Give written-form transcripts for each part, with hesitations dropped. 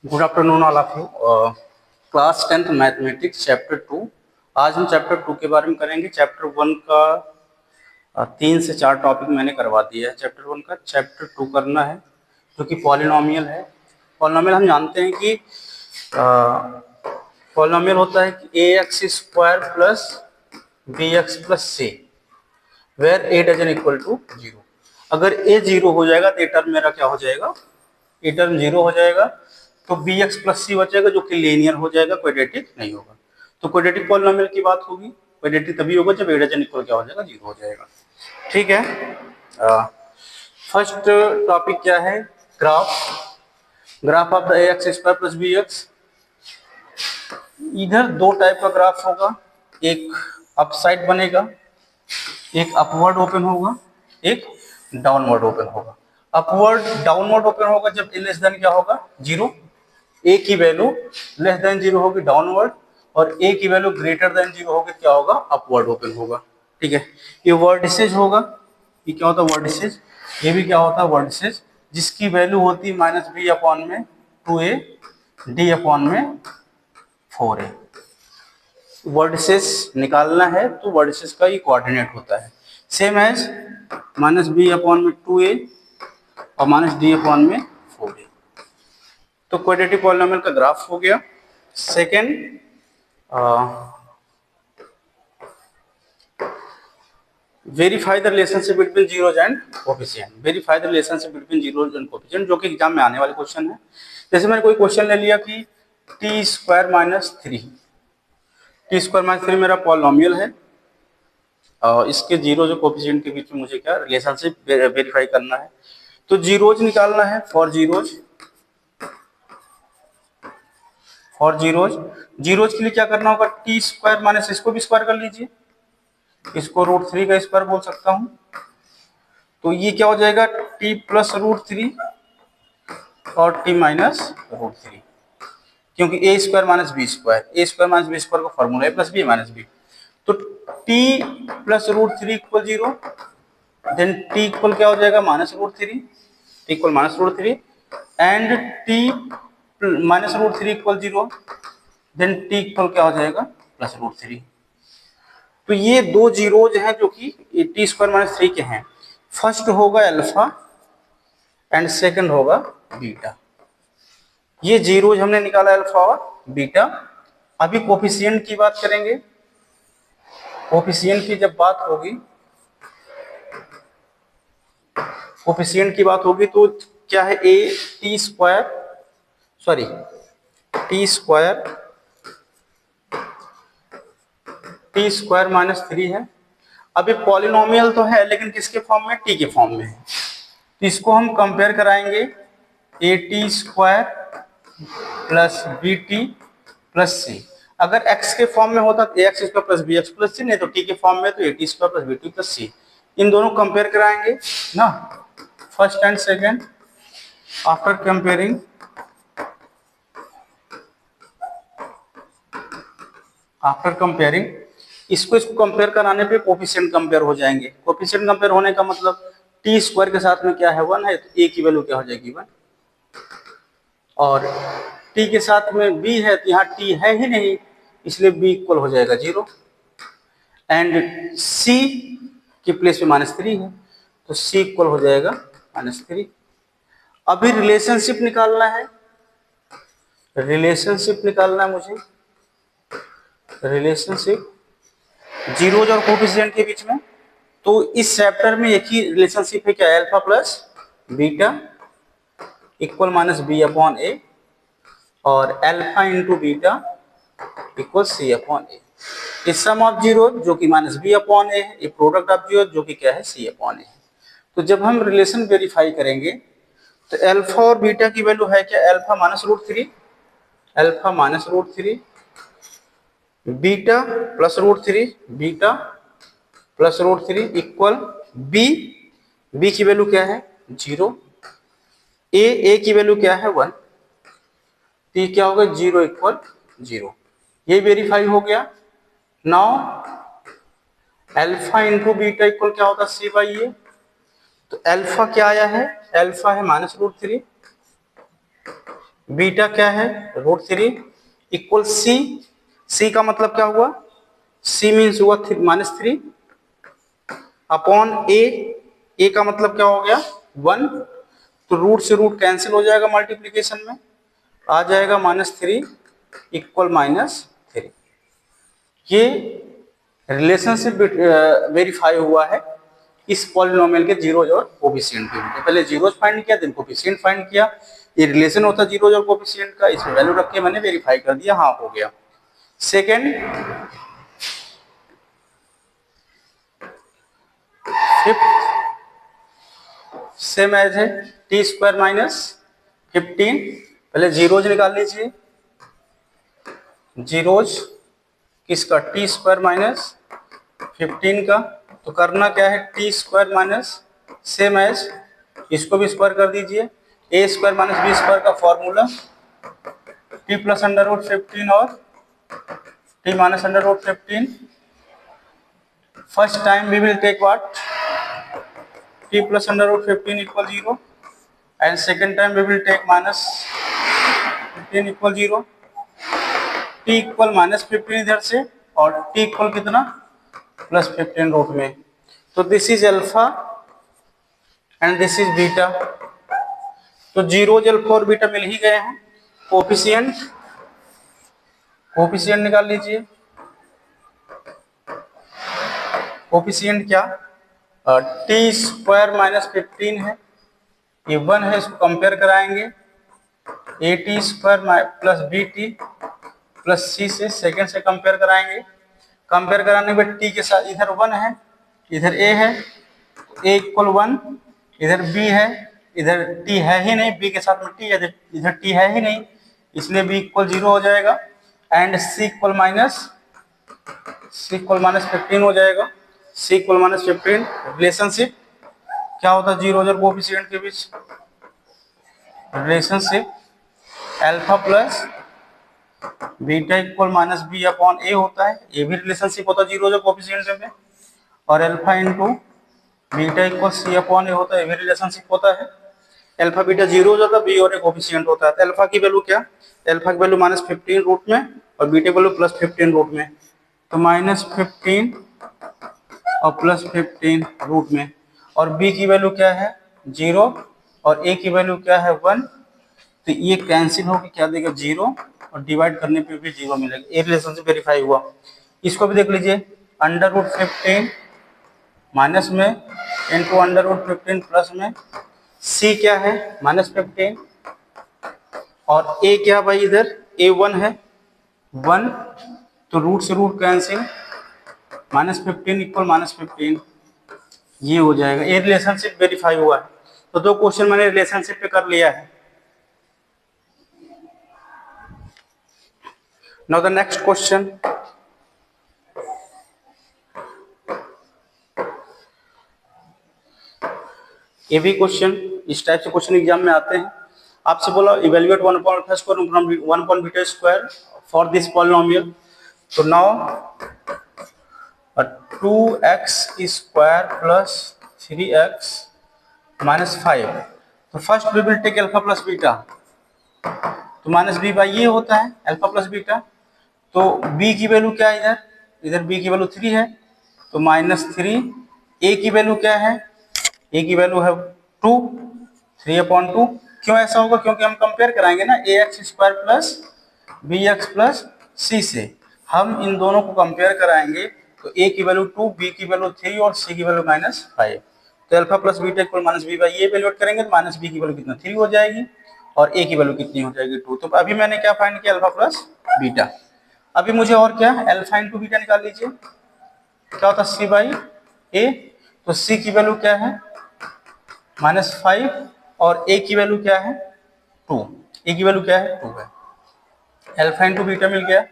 Good afternoon all of you. Class 10th mathematics chapter 2। आज हम chapter 2 के बारे में करेंगे। चैप्टर 1 का 3 से 4 टॉपिक मैंने करवा दिया है। चैप्टर 1 का चैप्टर 2 करना है जो कि पॉलिनोमियल है। पॉलिनोमियल हम जानते हैं कि पॉलिनोमियल होता है कि A x square plus B X plus C where A doesn't equal to 0। अगर ए 0 हो जाएगा तो ए टर्म मेरा क्या हो जाएगा, ए टर्म 0 हो जाएगा। तो बी एक्स प्लस सी बचेगा जो कि लीनियर हो जाएगा, क्वाड्रेटिक नहीं होगा। तो क्वाड्रेटिक पॉलिनोमियल की बात होगी, क्वाड्रेटिक तभी होगा जब ए डजन इक्वल क्या हो जाएगा, 0 हो जाएगा। ठीक है। फर्स्ट टॉपिक क्या है, graph. Graph of the A x square plus B x. इधर दो टाइप का ग्राफ होगा, एक अपसाइड बनेगा, एक अपवर्ड ओपन होगा, एक डाउनवर्ड ओपन होगा। अपवर्ड डाउनवर्ड ओपन होगा जब ए लेस देन क्या होगा, 0। ए की वैल्यू लेस देन 0 होगी डाउनवर्ड, और ए की वैल्यू ग्रेटर देन 0 होगी क्या होगा, अपवर्ड ओपन होगा। ठीक है। ये वर्टिसेज होगा, ये क्या होता है वर्टिसेज, ये भी क्या होता है वर्टिसेज, जिसकी वैल्यू होती है माइनस बी अपॉन में 2a डी अपॉन में 4a। वर्टिसेस निकालना है तो वर्टिसेस का ये कोऑर्डिनेट होता है, same as minus B upon में 2a और माइनस डी अपॉन में 4a। तो क्वाड्रेटिक पॉलिनोमियल का ग्राफ हो गया। Second, verify the relationship between zeros and coefficient. Verify the relationship between zeros and coefficient, जो कि एग्जाम में आने वाले क्वेश्चन है। जैसे मैंने कोई क्वेश्चन ले लिया कि T square minus 3, T square minus 3 मेरा पॉलिनोमियल है और इसके जीरो जो कोफिशिएंट के बीच में मुझे क्या रिलेशनशिप वेरीफाई करना है। तो जीरोज निकालना है, फॉर जीरोज जीरोज के लिए क्या करना होगा, टी स्क्वायर माइनस, इसको भी स्क्वायर कर लीजिए, इसको √3 का स्क्वायर बोल सकता हूं। तो ये क्या हो जाएगा, टी प्लस √3 और टी माइनस √3, क्योंकि A square minus B square, A square minus B square का फॉर्मूला है प्लस बी माइनस बी। तो T plus √3 equal 0, then T equal क्या हो जाएगा -√3, T equal -√3 and T minus √3 equal 0, then T equal क्या हो जाएगा +√3। तो ये दो जीरोज हैं जो कि टी स्क्वायर माइनस 3 के हैं। फर्स्ट होगा अल्फा एंड सेकंड होगा बीटा। ये जीरोज हमने निकाला अल्फा और बीटा। अभी कोफिशिएंट की बात करेंगे। कोफिशिएंट की जब बात होगी, कोफिशिएंट की बात होगी तो क्या है, ए T square sorry T square minus 3 है। अभी पॉलिनोमियल तो है लेकिन किसके फॉर्म में, टी के फॉर्म में है। तो इसको हम कंपेयर कराएंगे, A T square plus B T plus C. अगर x के फॉर्म में होता तो ax square plus B X plus C, नहीं तो t के फॉर्म में तो A T square plus B T plus C. इन दोनों कंपेयर कराएंगे ना, first and second. After comparing, इसको कंपेयर कराने पे कोफिशिएंट कंपेयर हो जाएंगे। कोफिशिएंट कंपेयर होने का मतलब टी स्क्वायर के साथ में क्या है 1 है, तो ए की वैल्यू क्या हो जाएगी 1, और टी के साथ में बी है तो यहाँ टी है ही नहीं, इसलिए बी इक्वल हो जाएगा 0, एंड सी की प्लेस में -3 है तो सी इक्वल हो जाएगा -3। अभी रिलेशनशिप निकालना है, मुझे रिलेशनशिप जीरोज और कोफिशिएंट के बीच में। तो इस चैप्टर में एक ही रिलेशनशिप है, क्या, alpha plus beta equal -b upon A, और alpha into beta equal c upon A. इस सम ऑफ जीरो जो कि -b अपॉन ए है, ये प्रोडक्ट ऑफ जीरो जो कि क्या है c अपॉन ए। तो जब हम रिलेशन वेरीफाई करेंगे तो अल्फा और बीटा की वैल्यू है क्या, अल्फा -√3, बीटा +√3 इक्वल बी की वैल्यू क्या है 0, ए की वैल्यू क्या है 1, टी क्या होगा 0 इक्वल 0। ये वेरीफाई हो गया। Now alpha into beta equal क्या होता है c/a। तो अल्फा क्या आया है, अल्फा है -√3 बीटा क्या है √3 इक्वल सी, सी का मतलब क्या हुआ, सी मीन्स हुआ -3 अपॉन ए का मतलब क्या हो गया 1, तो रूट से रूट कैंसिल हो जाएगा मल्टीप्लीकेशन में, आ जाएगा -3 इक्वल -3। ये रिलेशनशिप वेरीफाई हुआ है इस पॉलिनोमियल के जीरोज और कोफिशिएंट के लिए। पहले जीरोज फाइंड किया, देन कोफिशिएंट फाइंड किया, ये रिलेशन होता है जीरोज और कोफिशिएंट का, इसमें वैल्यू रख के मैंने वेरीफाई कर दिया, हाँ हो गया। सेकेंड, फिफ्थ सेम एज है t² - 15, पहले जीरोज निकाल लीजिए, जीरोज किसका t² - 15 का, तो करना क्या है t² सेम एज इसको भी स्क्वायर कर दीजिए, a² - b² का फॉर्मूला t + √15 और t - √15। First time we will take what t + √15 = 0 and second time we will take -15 = 0, t = -15 इधर से और t = कितना +15 रूट में, तो this is alpha and this is beta, तो जीरोज अल्फा और बीटा मिल ही गए हैं। कोफिशिएंट, कोफिशिएंट निकाल लीजिए, कोफिशिएंट क्या t² - 15 है, ये 1 है, इसको कंपेयर कराएंगे at² + bt + c से, सेकेंड से कंपेयर कराएंगे, कंपेयर कराने में t के साथ इधर 1 है, इधर a है, a = 1, इधर b है, इधर t है ही नहीं, b के साथ में t है, इधर t है ही नहीं, इसलिए b = 0 हो जाएगा, एंड c = -15 हो जाएगा, c = -15। रिलेशनशिप क्या होता है जीरोज और कोफिशिएंट के बीच, relationship alpha plus beta equal -b/a होता है, ये भी रिलेशनशिप होता है जीरोज और कोफिशिएंट में, और alpha into beta equal c/a होता है, ये भी रिलेशनशिप होता है। अल्फा बीटा जीरो होता है, बी और एक कोफिशिएंट होता है, तो अल्फा की वैल्यू क्या, अल्फा की वैल्यू -15 रूट में और बीटा की वैल्यू +15 रूट में, तो -15 और +15 रूट में, और बी की वैल्यू क्या है 0 और ए की वैल्यू क्या है 1, तो ये कैंसिल होकर क्या देगा 0 और डिवाइड करने पे भी 0 मिलेगा, ये रिलेशनशिप वेरीफाई हुआ। इसको भी देख लीजिए, √15 माइनस में इंटू √15 प्लस में, c क्या है -15 और a क्या भाई इधर a1 है 1, तो रूट से रूट कैंसिल, -15 इक्वल -15, ये हो जाएगा, ये रिलेशनशिप वेरीफाई हुआ है। तो दो क्वेश्चन मैंने रिलेशनशिप पे कर लिया है। नाउ द नेक्स्ट क्वेश्चन, ये भी क्वेश्चन इस टाइप से क्वेश्चन एग्जाम में आते हैं। आपसे बोला इवेल्युएट 1/β² फॉर दिस पॉलिनोमियल, तो नाउ 2x² + 3x - 5, तो first we will take alpha plus beta, तो -b/a होता है अल्फा प्लस बीटा, तो b की वैल्यू क्या है इधर, इधर b की वैल्यू 3 है, तो -3, a की वैल्यू क्या है, a की वैल्यू है 2, 3/2, क्यों ऐसा होगा, क्योंकि हम कंपेयर कराएंगे ना ax² + bx + c से, हम इन दोनों को कंपेयर कराएंगे, तो a की वैल्यू 2, b की वैल्यू 3 और c की वैल्यू -5, तो alpha plus beta equal -b/a valuate करेंगे, तो -b की वैल्यू कितना 3 हो जाएगी और a की वैल्यू कितनी हो जाएगी 2, तो अभी मैंने क्या फाइंड किया अल्फा प्लस बीटा। अभी मुझे और क्या अल्फा इंटू बीटा निकाल लीजिए, क्या होता है c/a, तो c की वैल्यू क्या है -5 और a की वैल्यू क्या है 2, a की वैल्यू क्या है 2 है, अल्फा इंटू बीटा मिल गया।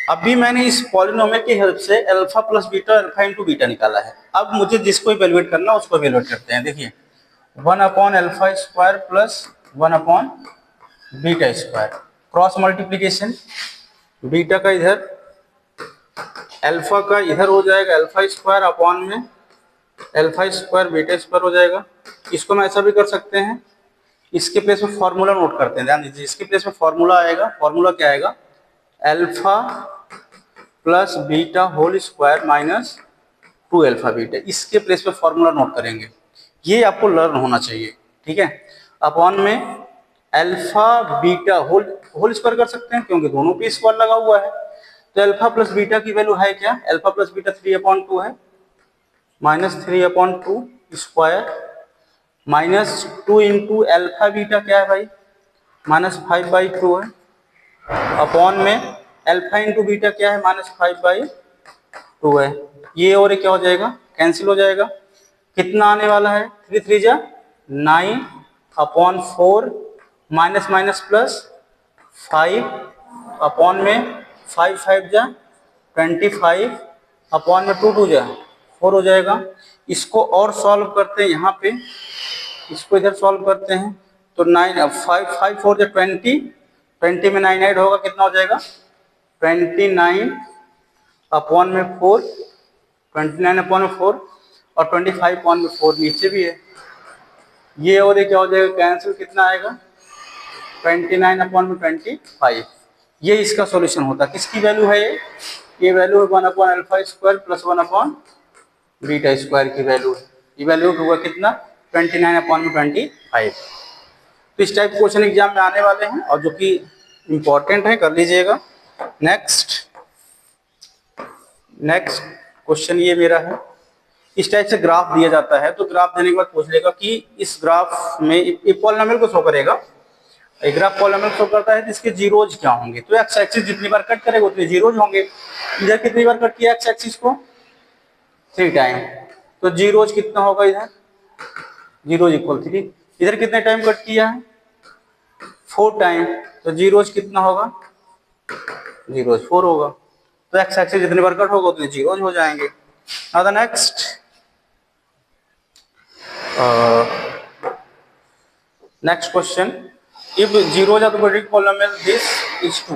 अभी मैंने इस पॉलिनोमियल की हेल्प से alpha plus beta alpha into beta निकाला है, अब मुझे जिसको इवैल्यूएट करना है उसको इवैल्यूएट करते हैं। देखिए 1/α² प्लस 1/β², क्रॉस मल्टीप्लीकेशन, बीटा का इधर अल्फा का इधर हो जाएगा α² अपॉन में α² β² हो जाएगा। इसको मैं ऐसा भी कर सकते हैं, इसके प्लेस में फॉर्मूला नोट करते हैं, ध्यान दीजिए। इसके प्लेस में फॉर्मूला आएगा, फॉर्मूला क्या आएगा, alpha plus beta whole square minus 2 alpha beta. इसके प्लेस पे फॉर्मूला नोट करेंगे, ये आपको लर्न होना चाहिए, ठीक है। अपॉन में अल्फा बीटा होल स्क्वायर कर सकते हैं क्योंकि दोनों पे स्क्वायर लगा हुआ है। तो अल्फा प्लस बीटा की वैल्यू है क्या, अल्फा प्लस बीटा 3/2 है, minus 3/2 square minus 2 into alpha beta क्या है भाई, माइनस 5/2 है, अपॉन में अल्फा इंटू बीटा क्या है, माइनस 5/2 है। ये और ये क्या हो जाएगा, कैंसिल हो जाएगा। कितना आने वाला है, 3 3 जा 9 upon 4 minus minus plus 5 upon में 5 5 जा 25 अपॉन में 2 2 जा 4 हो जाएगा। इसको और सॉल्व करते हैं, यहाँ पे इसको इधर सॉल्व करते हैं तो 9 5 5 4 जा 20 में 9 ऐड होगा, कितना हो जाएगा 29 अपॉन में 4, 29 अपॉन में 4 और 25 अपॉन में 4 नीचे भी है। ये और ये क्या हो जाएगा, कैंसिल, कितना आएगा 29 अपॉन में 25। ये इसका सॉल्यूशन होता है। किसकी वैल्यू है ये वैल्यू है 1 upon alpha square plus 1 upon beta square की वैल्यू है। ये वैल्यू हुआ कितना 29 अपॉन में 25। तो इस टाइप क्वेश्चन एग्जाम में आने वाले हैं और जो कि इंपॉर्टेंट है, कर लीजिएगा। नेक्स्ट क्वेश्चन ये मेरा है, इस टाइप से ग्राफ दिया जाता है तो ग्राफ देने के बाद पूछ लेगा कि इस ग्राफ में एक पॉलिनोमियल को शो करेगा, एक ग्राफ पॉलिनोमियल शो करता है, इसके जीरोज क्या होंगे। तो एक्स एक्सिस जितनी बार कट करेगा उतने जीरोज होंगे। इधर कितनी बार कट किया एक्स एक्सिस को, 3 टाइम, तो जीरोज कितना होगा, इधर जीरोज इक्वल 3। इधर कितने टाइम कट किया है, 4 टाइम, तो जीरोज कितना होगा, जीरोज 4 होगा। तो एक्स एक्सिस जितनी बार कट होगा उतने जीरोज हो जाएंगे। Now the next question, if zeros are the quadratic polynomial this is 2,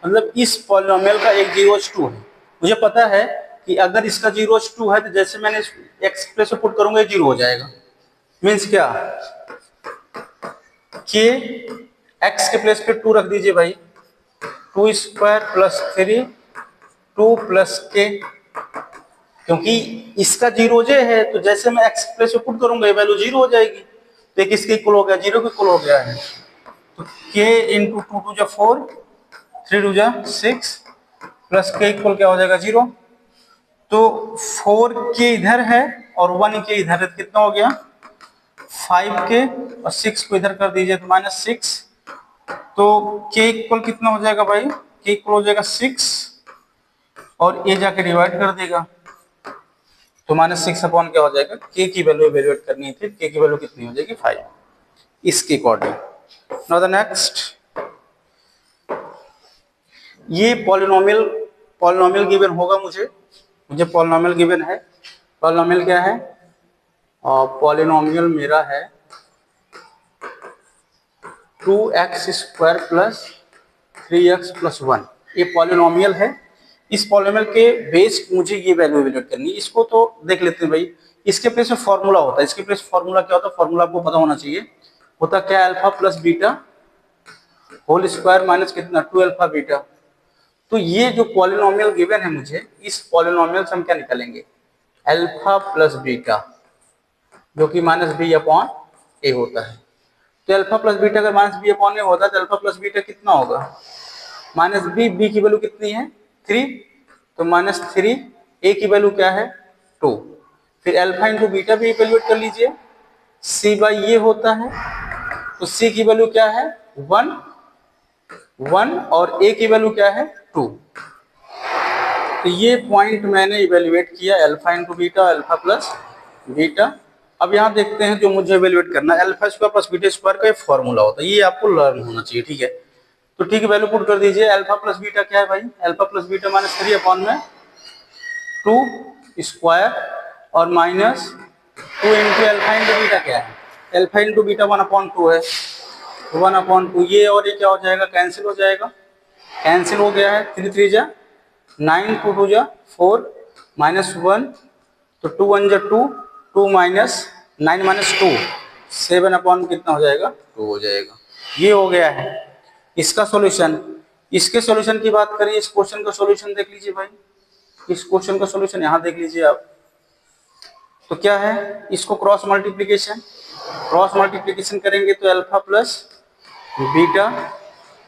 मतलब इस पॉलिनोमियल का एक जीरोज 2 है। मुझे पता है कि अगर इसका जीरोज 2 है तो जैसे मैंने एक्स प्लेस में पुट करूंगा ये 0 हो जाएगा। मीन्स क्या, के एक्स के प्लेस पे 2 रख दीजिए भाई, 2 स्क्वायर प्लस 3 2 प्लस के, क्योंकि इसका जीरो जे है तो जैसे मैं एक्स प्लेस में पुट करूंगा ये वैल्यू 0 हो जाएगी। तो किसके इक्वल हो गया, 0 के इक्वल हो गया है। तो k इंटू 2 2 जा 4 3 2 जा 6 प्लस के इक्वल क्या हो जाएगा 0। तो 4 के इधर है और 1 के इधर है, कितना हो गया 5 के, और 6 को इधर कर दीजिए तो -6। तो k इक्वल कितना हो जाएगा भाई, k इक्वल हो जाएगा 6 और ये जाके डिवाइड कर देगा तो -6 अपॉन क्या हो जाएगा, k की वैल्यू इवैल्यूएट करनी थी, k की वैल्यू कितनी हो जाएगी 5, इसके अकॉर्डिंग। नाउ द नेक्स्ट, ये पॉलिनोमियल गिवन होगा, मुझे पॉलिनोमियल गिवन है। पॉलिनोमियल क्या है, पॉलिनोमियल मेरा है 2x square plus 3x plus 1। ये पॉलिनोमियल है। इस पॉलिनोमियल के बेस मुझे ये वैल्यू इवैल्यूएट करनी है। इसको तो देख लेते हैं भाई, इसके प्लेस में फॉर्मूला होता है, इसके प्लेस फॉर्मूला क्या होता है, फॉर्मूला आपको पता होना चाहिए। होता क्या, alpha plus beta whole square minus कितना 2 अल्फा बीटा। तो ये जो पॉलिनोमियल गिवन है मुझे, इस पॉलिनोमियल से हम क्या निकालेंगे, अल्फा प्लस बीटा, जो कि -b अपॉन a होता है। तो अल्फा प्लस बीटा अगर -b अपॉन a होता है तो अल्फा प्लस बीटा कितना होगा, -b की वैल्यू कितनी है 3, तो -3, a की वैल्यू क्या है 2। फिर अल्फा इंटू बीटा भी इवैल्यूएट कर लीजिए, c बाई ये होता है, तो c की वैल्यू क्या है 1 और a की वैल्यू क्या है 2। तो ये पॉइंट मैंने इवैल्यूएट किया, alpha into beta, alpha plus beta. अब यहाँ देखते हैं जो मुझे इवैल्यूएट करना है, alpha square plus beta square का एक फॉर्मूला होता है, ये आपको लर्न होना चाहिए, ठीक है। तो ठीक है, वैल्यू पुट कर दीजिए। अल्फा प्लस बीटा क्या है भाई, अल्फा प्लस बीटा -3 अपॉन में 2 स्क्वायर और -2 इंटू अल्फा इंटू बीटा क्या है, अल्फा इंटू बीटा 1/2 है, 1/2। ये और ये क्या हो जाएगा, कैंसिल हो जाएगा, कैंसिल हो गया है। 3 3 जा 9 2 2 जा 4 -1, तो 2 1 जा 2 2 -9 -2 7 अपॉन कितना हो जाएगा 2 हो जाएगा। ये हो गया है इसका सॉल्यूशन। इसके सॉल्यूशन की बात करिए, इस क्वेश्चन का सॉल्यूशन देख लीजिए भाई, इस क्वेश्चन का सॉल्यूशन यहाँ देख लीजिए आप। तो क्या है, इसको क्रॉस मल्टीप्लीकेशन करेंगे तो अल्फा प्लस बीटा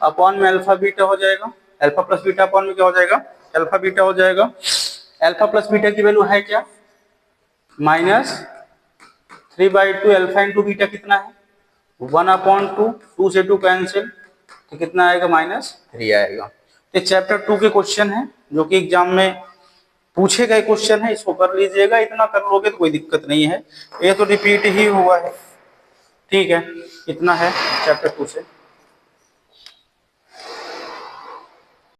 अपॉन में अल्फा बीटा हो जाएगा। अल्फा प्लस बीटा अपॉन में क्या हो जाएगा, अल्फा बीटा हो जाएगा। अल्फा प्लस बीटा की वैल्यू है क्या, -3/2 अल्फा इंटू बीटा कितना है 1/2, 2 से 2 कैंसिल, तो कितना आएगा -3 आएगा। ये चैप्टर 2 के क्वेश्चन है जो कि एग्जाम में पूछे गए क्वेश्चन है, इसको कर लीजिएगा। इतना कर लोगे तो कोई दिक्कत नहीं है, ये तो रिपीट ही हुआ है। ठीक है, इतना है चैप्टर 2 से।